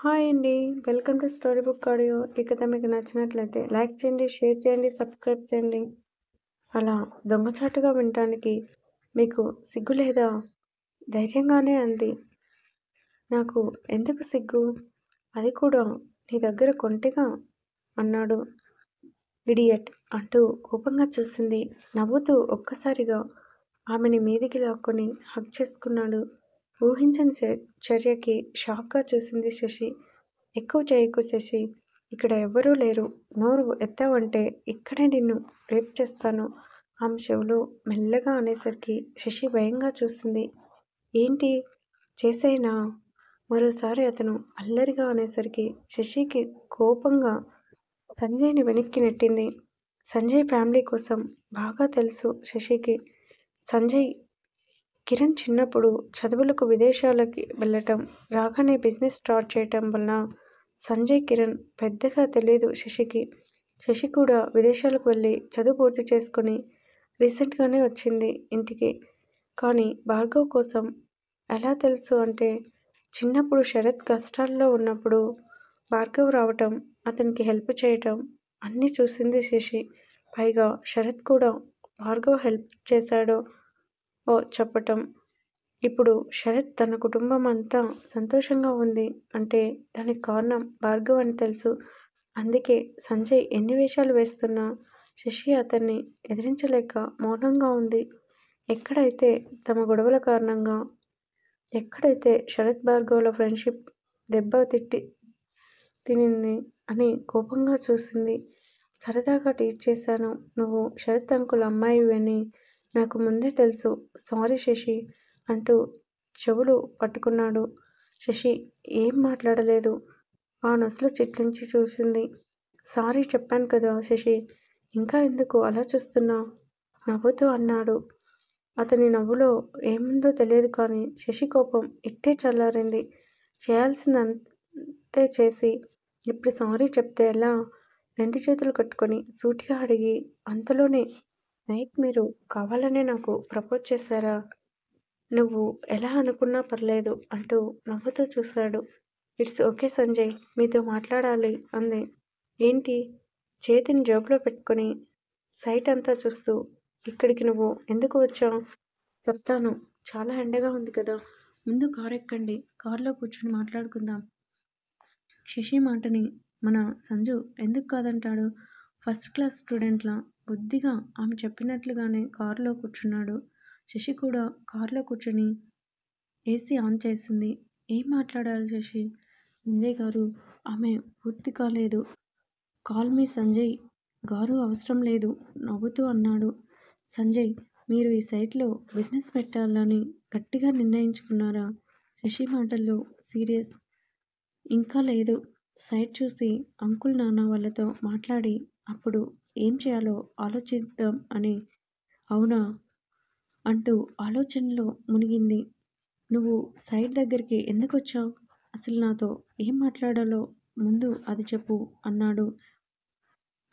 Hi అండి. Welcome to story book audio. ఈ కథ మీకు నచ్చినట్లయితే లైక్ చేయండి, షేర్ చేయండి, సబ్స్క్రైబ్ చేయండి. అలా దొంగచాటుగా వినటానికి మీకు సిగ్గు లేదా? ధైర్యంగానే అంది. నాకు ఎందుకు సిగ్గు? అది కూడా నీ దగ్గర కొంటెగా అన్నాడు. ఇడియట్ అంటూ కోపంగా చూసింది. నవ్వుతూ ఒక్కసారిగా ఆమెని మీదికి లాక్కొని హగ్ చేసుకున్నాడు. ఊహించని చర్యకి షాక్గా చూసింది శశి. ఎక్కువ చేయకు శశి, ఇక్కడ ఎవ్వరూ లేరు. నోరు ఎత్తావంటే ఇక్కడే నిన్ను రేప్ చేస్తాను. ఆమె చెవులో మెల్లగా అనేసరికి శశి భయంగా చూసింది. ఏంటి చేసేనా? మరోసారి అతను అల్లరిగా అనేసరికి శశికి కోపంగా సంజయ్ని వెనక్కి నెట్టింది. సంజయ్ ఫ్యామిలీ కోసం బాగా తెలుసు శశికి. సంజయ్ కిరణ్ చిన్నప్పుడు చదువులకు విదేశాలకి వెళ్ళటం, రాగానే బిజినెస్ స్టార్ట్ చేయటం వలన సంజయ్ కిరణ్ పెద్దగా తెలియదు శశికి. శశి కూడా విదేశాలకు వెళ్ళి చదువు పూర్తి చేసుకుని రీసెంట్గానే వచ్చింది ఇంటికి. కానీ భార్గవ్ కోసం ఎలా తెలుసు అంటే, చిన్నప్పుడు శరత్ కష్టాల్లో ఉన్నప్పుడు భార్గవ్ రావటం, అతనికి హెల్ప్ చేయటం అన్నీ చూసింది శశి. పైగా శరత్ కూడా భార్గవ్ హెల్ప్ చేశాడో చెప్పటం. ఇప్పుడు శరత్ తన కుటుంబం అంతా సంతోషంగా ఉంది అంటే దానికి కారణం భార్గవ్ అని తెలుసు. అందుకే సంజయ్ ఎన్ని వేషాలు వేస్తున్నా శశి అతన్ని ఎదిరించలేక మౌనంగా ఉంది. ఎక్కడైతే తమ గొడవల కారణంగా, ఎక్కడైతే శరత్ భార్గవ్ల ఫ్రెండ్షిప్ దెబ్బ తినింది అని కోపంగా చూసింది. సరదాగా టీచ్ చేశాను. నువ్వు శరత్ అంకుల్ అమ్మాయివి అని నాకు ముందే తెలుసు. సారీ శశి అంటూ చెవులు పట్టుకున్నాడు. శశి ఏం మాట్లాడలేదు. ఆ నొసలు చిట్లించి చూసింది. సారీ చెప్పాను కదా శశి, ఇంకా ఎందుకు అలా చూస్తున్నావు? నవ్వుతూ అన్నాడు. అతని నవ్వులో ఏముందో తెలియదు కానీ శశి కోపం ఇట్టే చల్లారింది. చేయాల్సిందంతే చేసి ఇప్పుడు సారీ చెప్తే ఎలా? రెండు చేతులు కట్టుకొని సూటిగా అడిగి, అంతలోనే నైట్ మీరు కావాలనే నాకు ప్రపోజ్ చేశారా? నువ్వు ఎలా అనుకున్నా పర్లేదు అంటూ నవ్వుతూ చూశాడు. ఇట్స్ ఓకే సంజయ్, మీతో మాట్లాడాలి అంది. ఏంటి? చేతిని జేబులో పెట్టుకొని సైట్ అంతా చూస్తూ, ఇక్కడికి నువ్వు ఎందుకు వచ్చావు? చెప్తాను. చాలా ఎండగా ఉంది కదా, ముందు కారు ఎక్కండి, కారులో కూర్చొని మాట్లాడుకుందాం. శశి మాటని మన సంజు ఎందుకు కాదంటాడు? ఫస్ట్ క్లాస్ స్టూడెంట్లా బుద్ధిగా ఆమె చెప్పినట్లుగానే కారులో కూర్చున్నాడు. శశి కూడా కారులో కూర్చొని ఏసీ ఆన్ చేసింది. ఏం మాట్లాడాలి శశి? సంజయ్ గారు, ఆమె పూర్తి కాలేదు. కాల్ మీ సంజయ్ గారు అవసరం లేదు నవ్వుతూ అన్నాడు. సంజయ్, మీరు ఈ సైట్లో బిజినెస్ పెట్టాలని గట్టిగా నిర్ణయించుకున్నారా? శశి మాటల్లో సీరియస్. ఇంకా లేదు. సైట్ చూసి అంకుల్ నాన్న వాళ్ళతో మాట్లాడి అప్పుడు ఏం చేయాలో ఆలోచిద్దాం అని. అవునా అంటూ ఆలోచనలో మునిగింది. నువ్వు సైట్ దగ్గరికి ఎందుకు వచ్చావు? అసలు నాతో ఏం మాట్లాడాలో ముందు అది చెప్పు అన్నాడు.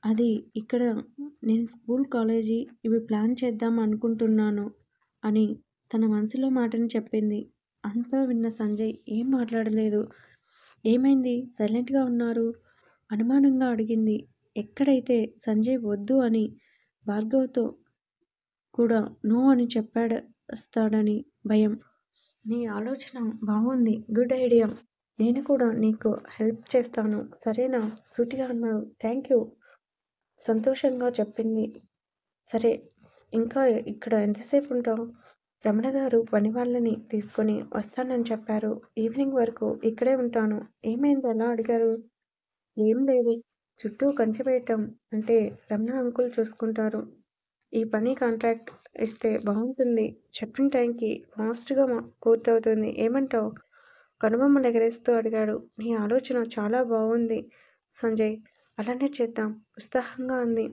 అది ఇక్కడ నేను స్కూల్ కాలేజీ ఇవి ప్లాన్ చేద్దాం అనుకుంటున్నాను అని తన మనసులో మాటని చెప్పింది. అంతా విన్న సంజయ్ ఏం మాట్లాడలేదు. ఏమైంది సైలెంట్గా ఉన్నారు? అనుమానంగా అడిగింది. ఎక్కడైతే సంజయ్ వద్దు అని భార్గవ్తో కూడా నో అని చెప్పేస్తాడని భయం. నీ ఆలోచన బాగుంది, గుడ్ ఐడియా. నేను కూడా నీకు హెల్ప్ చేస్తాను సరేనా? సూటిగా అన్నాడు. థ్యాంక్ యూ సంతోషంగా చెప్పింది. సరే, ఇంకా ఇక్కడ ఎంతసేపు ఉంటావు? రమణ గారు పని వాళ్ళని తీసుకొని వస్తానని చెప్పారు. ఈవినింగ్ వరకు ఇక్కడే ఉంటాను. ఏమైంది అలా అడిగారు? ఏం లేదు, చుట్టూ కంచె వేయటం అంటే రమణ అంకుల్ చూసుకుంటారు. ఈ పని కాంట్రాక్ట్ ఇస్తే బాగుంటుంది. చెప్పిన టైంకి ఫాస్ట్గా పూర్తవుతుంది. ఏమంటావు? కనుబొమ్మలు ఎగరేస్తూ అడిగాడు. నీ ఆలోచన చాలా బాగుంది సంజయ్, అలానే చేద్దాం ఉత్సాహంగా అంది.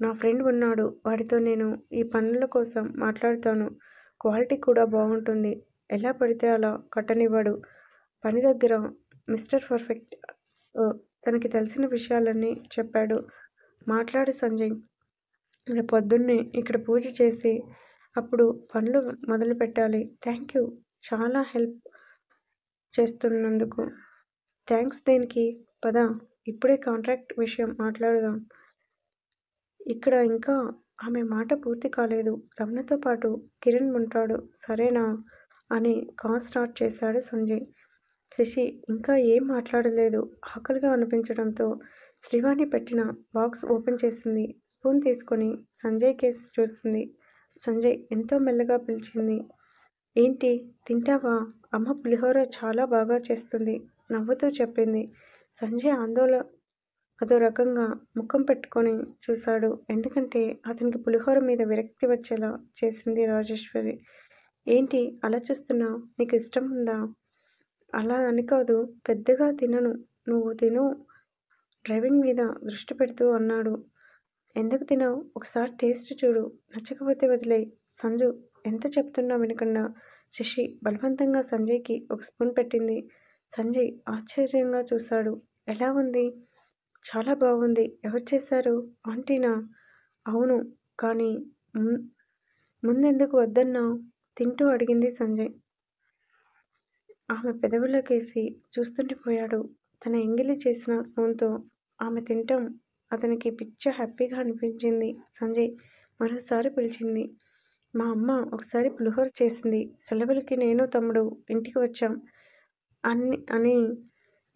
నా ఫ్రెండ్ ఉన్నాడు, వాడితో నేను ఈ పనుల కోసం మాట్లాడుతాను. క్వాలిటీ కూడా బాగుంటుంది. ఎలా పడితే అలా కట్టనివ్వడు. పని దగ్గర మిస్టర్ పర్ఫెక్ట్. తనకి తెలిసిన విషయాలన్నీ చెప్పాడు. మాట్లాడు సంజయ్, రేపు పొద్దున్నే ఇక్కడ పూజ చేసి అప్పుడు పనులు మొదలు పెట్టాలి. థ్యాంక్ యూ చాలా హెల్ప్ చేస్తున్నందుకు. థ్యాంక్స్ దేనికి? పద ఇప్పుడే కాంట్రాక్ట్ విషయం మాట్లాడదాం. ఇక్కడ ఇంకా ఆమె మాట పూర్తి కాలేదు. రమణతో పాటు కిరణ్ ఉంటాడు సరేనా? అని కాల్ స్టార్ట్ చేశాడు సంజయ్. శశి ఇంకా ఏం మాట్లాడలేదు. ఆకలిగా అనిపించడంతో శ్రీవాణి పెట్టిన బాక్స్ ఓపెన్ చేసింది. స్పూన్ తీసుకొని సంజయ్ కేసి చూస్తుంది. సంజయ్ ఎంతో మెల్లగా పిలిచింది. ఏంటి తింటావా? అమ్మ పులిహోర చాలా బాగా చేస్తుంది నవ్వుతూ చెప్పింది. సంజయ్ అదో రకంగా ముఖం పెట్టుకొని చూశాడు. ఎందుకంటే అతనికి పులిహోర మీద విరక్తి వచ్చేలా చేసింది రాజేశ్వరి. ఏంటి అలా చూస్తున్నావు? నీకు ఇష్టం ఉందా? అలా అని కాదు, పెద్దగా తినను, నువ్వు తిను డ్రైవింగ్ మీద దృష్టి పెడుతూ అన్నాడు. ఎందుకు తినవు? ఒకసారి టేస్ట్ చూడు, నచ్చకపోతే వదిలేయ్. సంజు ఎంత చెప్తున్నా వినకుండా శశి బలవంతంగా సంజయ్కి ఒక స్పూన్ పెట్టింది. సంజయ్ ఆశ్చర్యంగా చూశాడు. ఎలా ఉంది? చాలా బాగుంది. ఎవరు చేశారు? ఆంటీనా? అవును, కానీ ముందెందుకు వద్దన్నావు? తింటూ అడిగింది సంజయ్. ఆమె పెదవులకేసి చూస్తుండిపోయాడు. తన ఎంగిలి చేసిన స్పూన్తో ఆమె తింటం అతనికి పిచ్చ హ్యాపీగా అనిపించింది. సంజయ్ మరోసారి పిలిచింది. మా అమ్మ ఒకసారి పులిహోర చేసింది. సెలవులకి నేను తమ్ముడు ఇంటికి వచ్చాం అని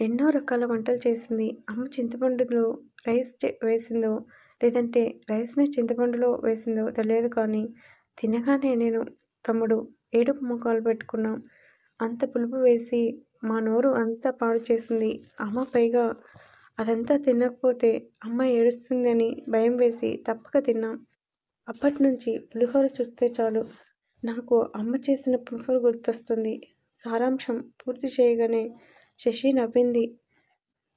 ఎన్నో రకాల వంటలు చేసింది. అమ్మ చింతపండులో రైస్ వేసిందో లేదంటే రైస్ని చింతపండులో వేసిందో తెలియదు, కానీ తినగానే నేను తమ్ముడు ఏడుపు ముఖాలు పెట్టుకున్నాం. అంత పులుపు వేసి మా నోరు అంతా పాడు చేసింది అమ్మ. పైగా అదంతా తినకపోతే అమ్మ ఏడుస్తుందని భయం వేసి తప్పక తిన్నాం. అప్పటినుంచి పులిహోర చూస్తే చాలు నాకు అమ్మ చేసిన పులిహోర గుర్తొస్తుంది. సారాంశం పూర్తి చేయగానే శశి నవ్వింది.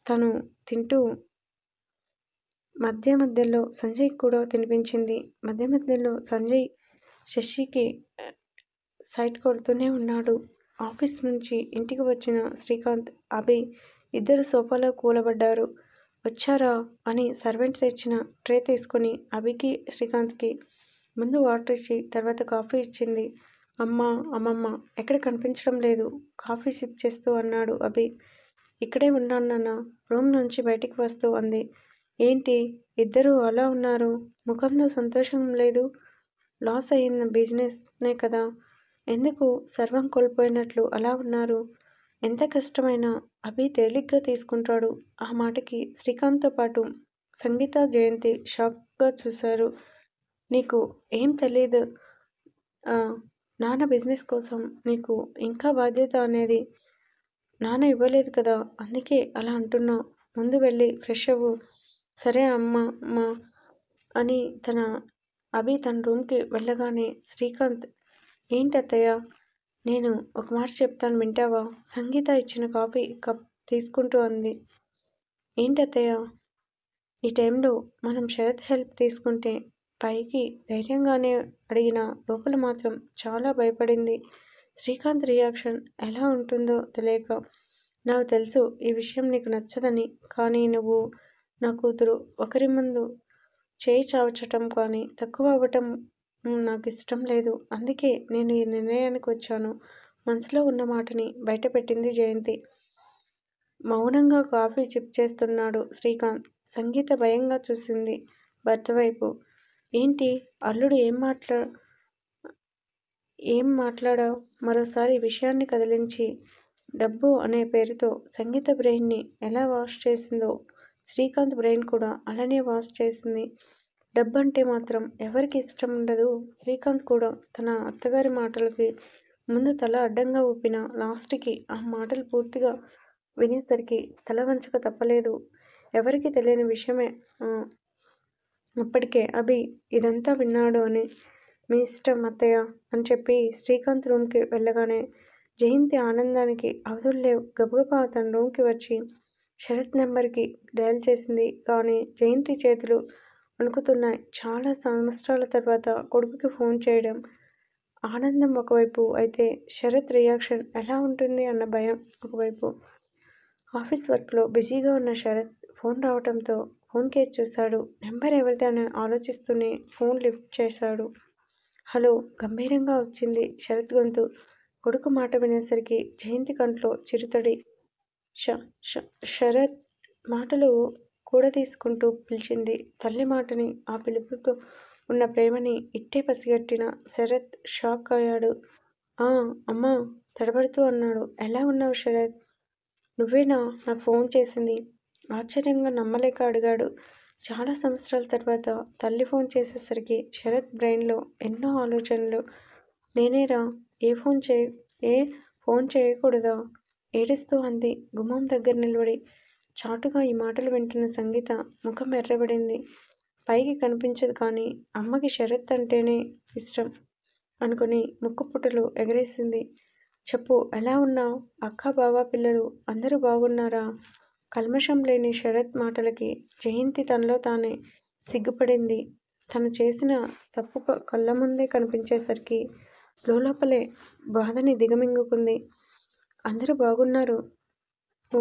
తను తింటూ మధ్యలో సంజయ్ కూడా తినిపించింది. మధ్యలో సంజయ్ శశికి సైట్ కొడుతూనే ఉన్నాడు. ఆఫీస్ నుంచి ఇంటికి వచ్చిన శ్రీకాంత్, అభి ఇద్దరు సోఫాలో కూలబడ్డారు. వచ్చారా అని సర్వెంట్ తెచ్చిన ట్రే తీసుకొని అభికి శ్రీకాంత్కి ముందు వాటర్ ఇచ్చి తర్వాత కాఫీ ఇచ్చింది. అమ్మమ్మ ఎక్కడ కనిపించడం లేదు, కాఫీ సిప్ చేస్తూ అన్నాడు అభి. ఇక్కడే ఉన్నాను నాన్న, రూమ్ నుంచి బయటికి వస్తూ అంది. ఏంటి ఇద్దరు అలా ఉన్నారు? ముఖంలో సంతోషం లేదు. లాస్ అయిన బిజినెస్నే కదా, ఎందుకు సర్వం కోల్పోయినట్లు అలా ఉన్నారు? ఎంత కష్టమైనా అభి తేలిగ్గా తీసుకుంటాడు. ఆ మాటకి శ్రీకాంత్తో పాటు సంగీత, జయంతి షాక్గా చూశారు. నీకు ఏం తెలీదు, నాన్న బిజినెస్ కోసం నీకు ఇంకా బాధ్యత అనేది నాన్న ఇవ్వలేదు కదా, అందుకే అలా అంటున్నావు. ముందు వెళ్ళి ఫ్రెష్ అవ్వు. సరే అమ్మ అని అభి తన రూమ్కి వెళ్ళగానే శ్రీకాంత్, ఏంటి అత్తయ్య? నేను ఒక మాట చెప్తాను వింటావా? సంగీత ఇచ్చిన కాఫీ కప్ తీసుకుంటూ అంది. ఏంటత్తయ్య? ఈ టైంలో మనం శరత్ హెల్ప్ తీసుకుంటే పైకి ధైర్యంగానే అడిగిన లోపల మాత్రం చాలా భయపడింది. శ్రీకాంత్ రియాక్షన్ ఎలా ఉంటుందో తెలియక, నాకు తెలుసు ఈ విషయం నీకు నచ్చదని, కానీ నువ్వు నా కూతురు, ఒకరి ముందు చేయి చావచటం కానీ తక్కువ అవ్వటం నాకు ఇష్టం లేదు. అందుకే నేను ఈ నిర్ణయానికి వచ్చాను. మనసులో ఉన్న మాటని బయటపెట్టింది జయంతి. మౌనంగా కాఫీ చిప్ చేస్తున్నాడు శ్రీకాంత్. సంగీత భయంగా చూసింది భర్త వైపు. ఏంటి అల్లుడు ఏం మాట్లాడావు? మరోసారి విషయాన్ని కదిలించి డబ్బు అనే పేరుతో సంగీత బ్రెయిన్ని ఎలా వాష్ చేసిందో శ్రీకాంత్ బ్రెయిన్ కూడా అలానే వాష్ చేసింది. డబ్బు అంటే మాత్రం ఎవరికి ఇష్టం ఉండదు. శ్రీకాంత్ కూడా తన అత్తగారి మాటలకి ముందు తల అడ్డంగా ఊపిన లాస్ట్కి ఆ మాటలు పూర్తిగా వినేసరికి తల వంచక తప్పలేదు. ఎవరికి తెలియని విషయమే. అప్పటికే అభి ఇదంతా విన్నాడు అని, మీ ఇష్టం అత్తయ్య అని చెప్పి శ్రీకాంత్ రూమ్కి వెళ్ళగానే జయంతి ఆనందానికి అవధుల్లేవు. గబగబా తన రూమ్కి వచ్చి శరత్ నెంబర్కి డయల్ చేసింది. కానీ జయంతి చేతులు వణుకుతున్నాయి. చాలా సంవత్సరాల తర్వాత కొడుకుకి ఫోన్ చేయడం ఆనందం ఒకవైపు అయితే, శరత్ రియాక్షన్ ఎలా ఉంటుంది అన్న భయం ఒకవైపు. ఆఫీస్ వర్క్లో బిజీగా ఉన్న శరత్ ఫోన్ రావడంతో ఫోన్ కేసు చూశాడు. నెంబర్ ఎవరిది అని ఆలోచిస్తూనే ఫోన్ లిఫ్ట్ చేశాడు. హలో, గంభీరంగా వచ్చింది శరత్ గొంతు. కొడుకు మాట వినేసరికి జయంతి కంట్లో చిరుతడి. ష ష శరత్ మాటలు కూడా తీసుకుంటూ పిలిచింది. తల్లి మాటని, ఆ పిలుపుతో ఉన్న ప్రేమని ఇట్టే పసిగట్టిన శరత్ షాక్ అయ్యాడు. ఆ అమ్మా తడబడుతూ అన్నాడు. ఎలా ఉన్నావు శరత్? నువ్వేనా నాకు ఫోన్ చేసింది? ఆశ్చర్యంగా నమ్మలేక అడిగాడు. చాలా సంవత్సరాల తర్వాత తల్లి ఫోన్ చేసేసరికి శరత్ బ్రెయిన్లో ఎన్నో ఆలోచనలు. నేనేరా? ఏ ఫోన్ చేయకూడదా? ఏడుస్తూ అంది గుమ్మం దగ్గర నిలబడి. చాటుగా ఈ మాటలు వింటున్న సంగీత ముఖం ఎర్రబడింది. పైకి కనిపించదు కానీ అమ్మకి శరత్ అంటేనే ఇష్టం అనుకుని ముక్కుపుటలు ఎగరేసింది. చెప్పు, ఎలా ఉన్నావు? అక్క, బావ, పిల్లలు అందరూ బాగున్నారా? కల్మషం లేని శరత్ మాటలకి జయంతి తనలో తానే సిగ్గుపడింది. తను చేసిన తప్పు కళ్ళ ముందే కనిపించేసరికి లోపలే బాధని దిగమింగుకుంది. అందరూ బాగున్నారు. ఓ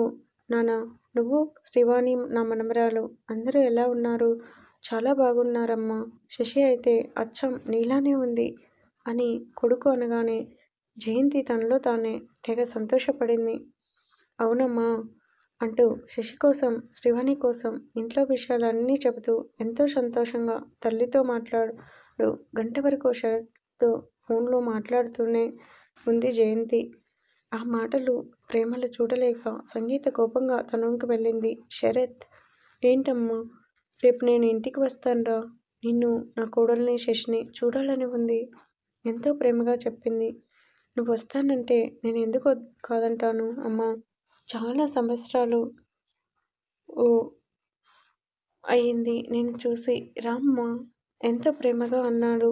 నాన్న, నువ్వు, శ్రీవాణి, నా మనమరాలు అందరూ ఎలా ఉన్నారు? చాలా బాగున్నారమ్మా. శశి అయితే అచ్చం నీలానే ఉంది అని కొడుకు అనగానే జయంతి తనలో తానే తెగ సంతోషపడింది. అవునమ్మా అంటూ శశి కోసం, శ్రీవాణి కోసం ఇంట్లో విషయాలన్నీ చెబుతూ ఎంతో సంతోషంగా తల్లితో మాట్లాడు గంట వరకు శరత్తో ఫోన్లో మాట్లాడుతూనే ఉంది జయంతి. ఆ మాటలు, ప్రేమలు చూడలేక సంగీత కోపంగా తన రూమ్కి వెళ్ళింది. శరత్, ఏంటమ్మా? రేపు నేను ఇంటికి వస్తానురా. నిన్ను, నా కోడల్ని, శశిని చూడాలని ఉంది ఎంతో ప్రేమగా చెప్పింది. నువ్వు వస్తానంటే నేను ఎందుకు కాదంటాను అమ్మా? చాలా సంవత్సరాలు అయ్యింది నేను చూసి. రామ్మా ఎంతో ప్రేమగా అన్నాడు.